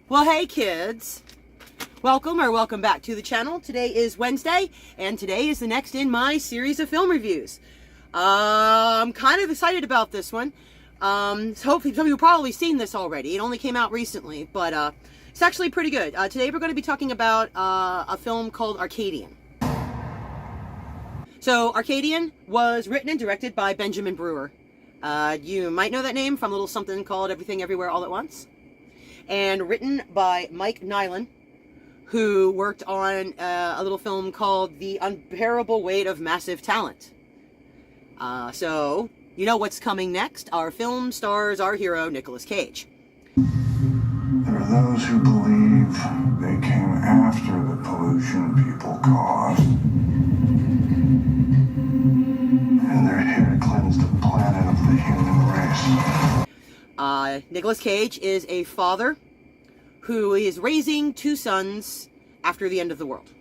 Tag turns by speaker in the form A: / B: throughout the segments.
A: Well, hey kids, welcome back to the channel. Today is Wednesday, and today is the next in my series of film reviews. I'm kind of excited about this one. So hopefully some of you have probably seen this already. It only came out recently, but it's actually pretty good. Today we're going to be talking about a film called Arcadian. So Arcadian was written and directed by Benjamin Brewer. You might know that name from a little something called Everything Everywhere All at Once. And written by Mike Nyland, who worked on a little film called The Unbearable Weight of Massive Talent. So, you know what's coming next. Our film stars our hero, Nicolas Cage.
B: There are those who believe they came after the pollution people caused. And they're here to cleanse the planet of the human race.
A: Nicolas Cage is a father who is raising two sons after the end of the world.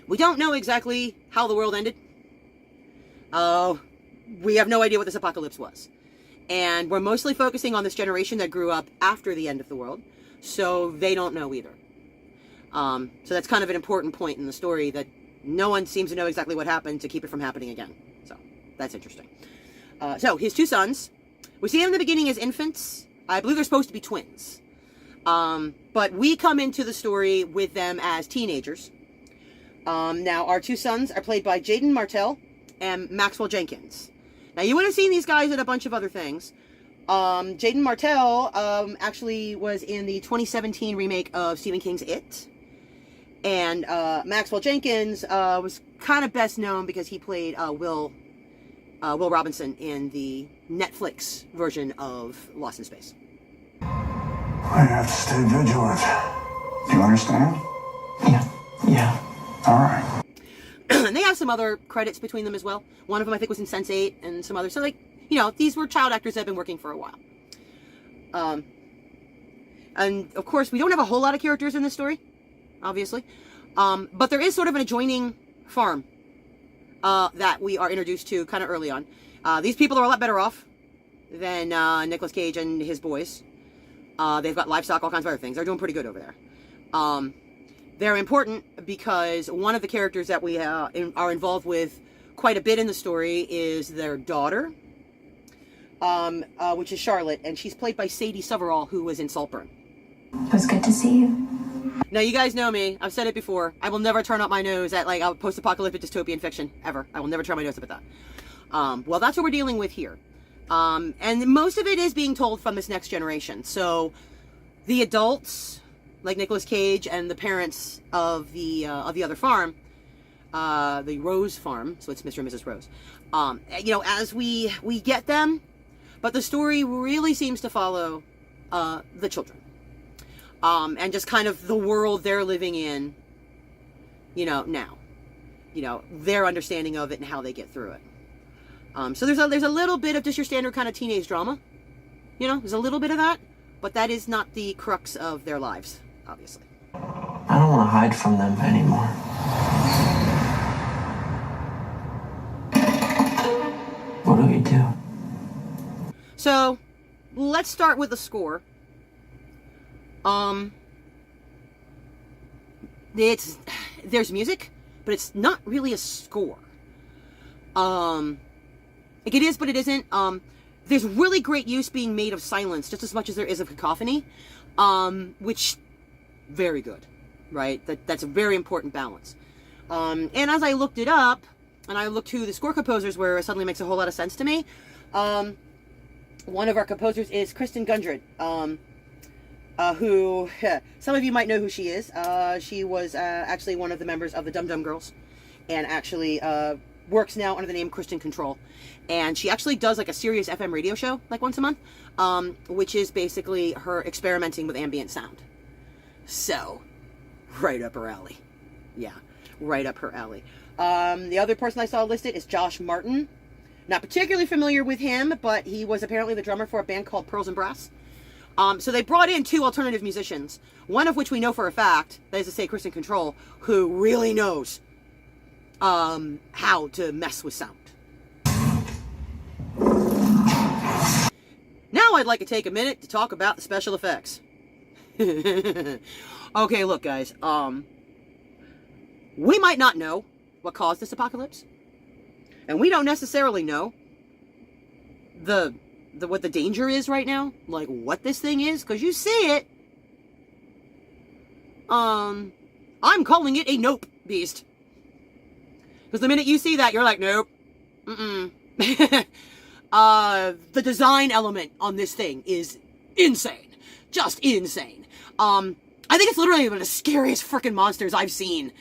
A: We don't know exactly how the world ended. We have no idea what this apocalypse was. And we're mostly focusing on this generation that grew up after the end of the world, so they don't know either. So that's kind of an important point in the story, that no one seems to know exactly what happened to keep it from happening again. So that's interesting. So his two sons, we see them in the beginning as infants. I believe they're supposed to be twins. But we come into the story with them as teenagers. Now, our two sons are played by Jaden Martell and Maxwell Jenkins. Now, you would have seen these guys in a bunch of other things. Jaden Martell actually was in the 2017 remake of Stephen King's It. And Maxwell Jenkins was kind of best known because he played Will Robinson in the Netflix version of Lost in Space.
B: I have to stay vigilant. Do you understand? Yeah. All right.
A: And they have some other credits between them as well. One of them, I think, was in Sense8 and some others. So, like, you know, these were child actors that have been working for a while. And, of course, we don't have a whole lot of characters in this story, obviously. But there is sort of an adjoining farm that we are introduced to kind of early on. These people are a lot better off than Nicolas Cage and his boys. They've got livestock, all kinds of other things. They're doing pretty good over there. They're important because one of the characters that we are involved with quite a bit in the story is their daughter, which is Charlotte, and she's played by Sadie Sutherall, who was in Saltburn.
C: It was good to see you.
A: Now, you guys know me. I've said it before. I will never turn up my nose at, like, a post-apocalyptic dystopian fiction, ever. I will never turn my nose up at that. Well, that's what we're dealing with here. And most of it is being told from this next generation. So, the adults, like Nicolas Cage, and the parents of the other farm, the Rose farm, so it's Mr. and Mrs. Rose, you know, as we get them, but the story really seems to follow the children. And just kind of the world they're living in, you know, now. You know, their understanding of it and how they get through it. So there's a little bit of just your standard kind of teenage drama. You know, there's a little bit of that, but that is not the crux of their lives, obviously.
D: I don't want to hide from them anymore. What do we do?
A: So, let's start with the score. There's music, but it's not really a score. Like, it is, but it isn't. There's really great use being made of silence, just as much as there is of cacophony, which, very good, right? That's a very important balance. And as I looked it up, and I looked who the score composers were, it suddenly makes a whole lot of sense to me. One of our composers is Kristen Gundred, who, some of you might know who she is. She was actually one of the members of the Dum Dum Girls, and actually works now under the name Christian Control. And she actually does like a Sirius FM radio show, like once a month, which is basically her experimenting with ambient sound. So, right up her alley. Yeah, right up her alley. The other person I saw listed is Josh Martin. Not particularly familiar with him, but he was apparently the drummer for a band called Pearls and Brass. So they brought in two alternative musicians, one of which we know for a fact, that is to say Kristen Control, who really knows how to mess with sound. Now I'd like to take a minute to talk about the special effects. Okay, look, guys. We might not know what caused this apocalypse, and we don't necessarily know what the danger is right now, like what this thing is, because you see it. I'm calling it a nope beast. Because the minute you see that, you're like, nope. The design element on this thing is insane. Just insane. I think it's literally one of the scariest freaking monsters I've seen.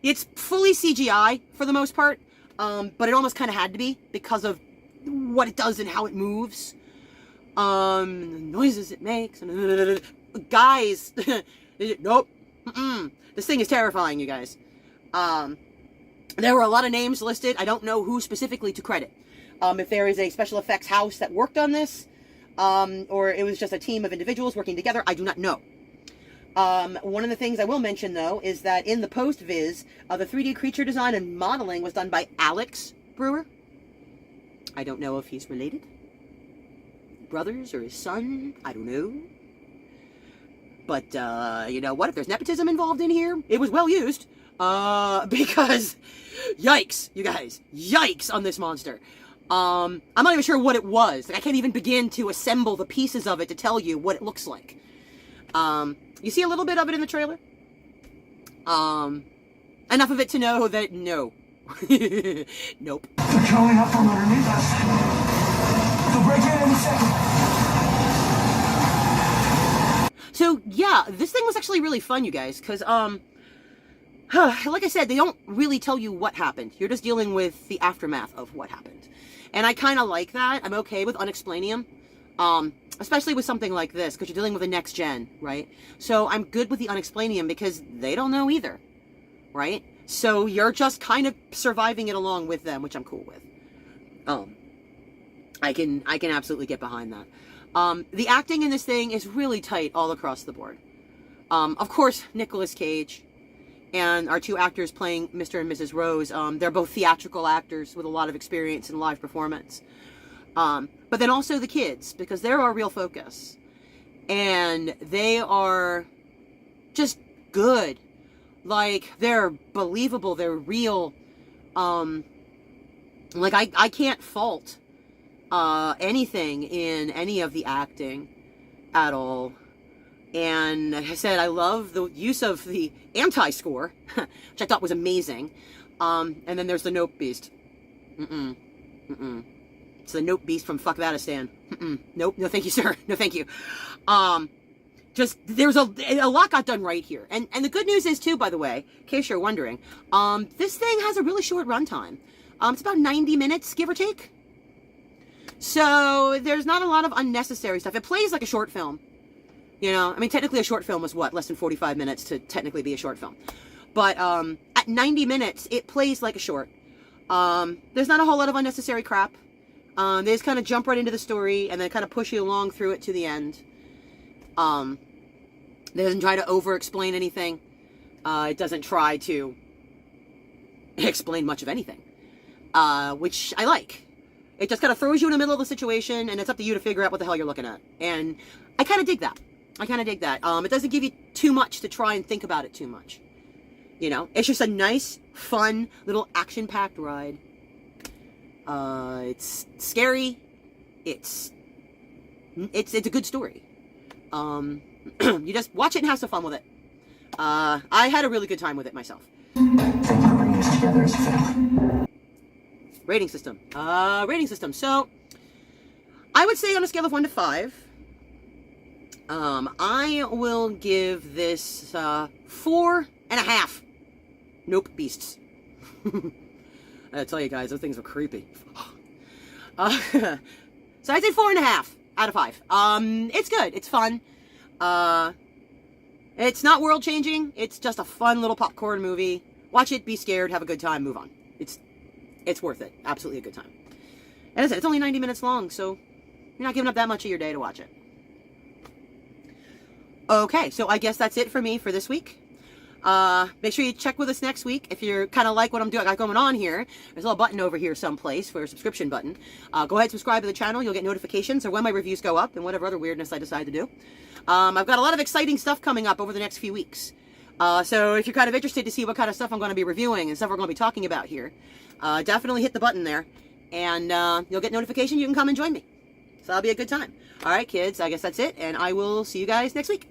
A: It's fully CGI for the most part, but it almost kind of had to be because of what it does and how it moves. The noises it makes. Guys, nope. This thing is terrifying, you guys. There were a lot of names listed. I don't know who specifically to credit. If there is a special effects house that worked on this, or it was just a team of individuals working together, I do not know. One of the things I will mention, though, is that in the post-viz, the 3D creature design and modeling was done by Alex Brewer. I don't know if he's related. Brothers or his son, I don't know. But, you know what? If there's nepotism involved in here, it was well used. Because, yikes, you guys. Yikes on this monster. I'm not even sure what it was. Like, I can't even begin to assemble the pieces of it to tell you what it looks like. You see a little bit of it in the trailer. Enough of it to know that, no. Nope.
B: They're coming up from underneath us. They'll break in any second.
A: So, yeah, this thing was actually really fun, you guys, because, like I said, they don't really tell you what happened. You're just dealing with the aftermath of what happened. And I kind of like that. I'm okay with unexplaining them. Especially with something like this, because you're dealing with a next gen, right? So I'm good with the unexplainium because they don't know either, right? So you're just kind of surviving it along with them, which I'm cool with. I can absolutely get behind that. The acting in this thing is really tight all across the board. Of course, Nicolas Cage and our two actors playing Mr. and Mrs. Rose, they're both theatrical actors with a lot of experience in live performance. But then also the kids, because they're our real focus. And they are just good. Like, they're believable, they're real. Like, I can't fault anything in any of the acting at all. And like I said, I love the use of the anti-score, which I thought was amazing. And then there's the Nope Beast. It's the Nope Beast from Fuckvatistan. Nope, no thank you, sir. No thank you. Just, there's a lot got done right here. And the good news is, too, by the way, in case you're wondering, this thing has a really short runtime. It's about 90 minutes, give or take. So, there's not a lot of unnecessary stuff. It plays like a short film. You know, I mean, technically a short film was what? Less than 45 minutes to technically be a short film. But, at 90 minutes, it plays like a short. There's not a whole lot of unnecessary crap. They just kind of jump right into the story and then kind of push you along through it to the end. It doesn't try to over-explain anything. It doesn't try to explain much of anything, which I like. It just kind of throws you in the middle of the situation, and it's up to you to figure out what the hell you're looking at. And I kind of dig that. It doesn't give you too much to try and think about it too much. You know, it's just a nice, fun, little action-packed ride. It's scary. It's a good story. You just watch it and have some fun with it. I had a really good time with it myself.
D: Bringing us together as a family.
A: Rating system. So, I would say on a scale of 1 to 5, I will give this 4.5. Nope beasts. I tell you guys, those things are creepy. So I'd say 4.5 out of 5. It's good. It's fun. It's not world changing. It's just a fun little popcorn movie. Watch it, be scared, have a good time, move on. It's worth it. Absolutely a good time. And as I said, it's only 90 minutes long, so you're not giving up that much of your day to watch it. Okay, so I guess that's it for me for this week. Make sure you check with us next week if you're kind of like what I'm doing. I got going on here. There's a little button over here someplace for a subscription button. Go ahead and subscribe to the channel. You'll get notifications or when my reviews go up and whatever other weirdness I decide to do. I've got a lot of exciting stuff coming up over the next few weeks. So if you're kind of interested to see what kind of stuff I'm going to be reviewing and stuff we're going to be talking about here, definitely hit the button there, and you'll get notification. You can come and join me. So that'll be a good time. All right, kids, I guess that's it, and I will see you guys next week.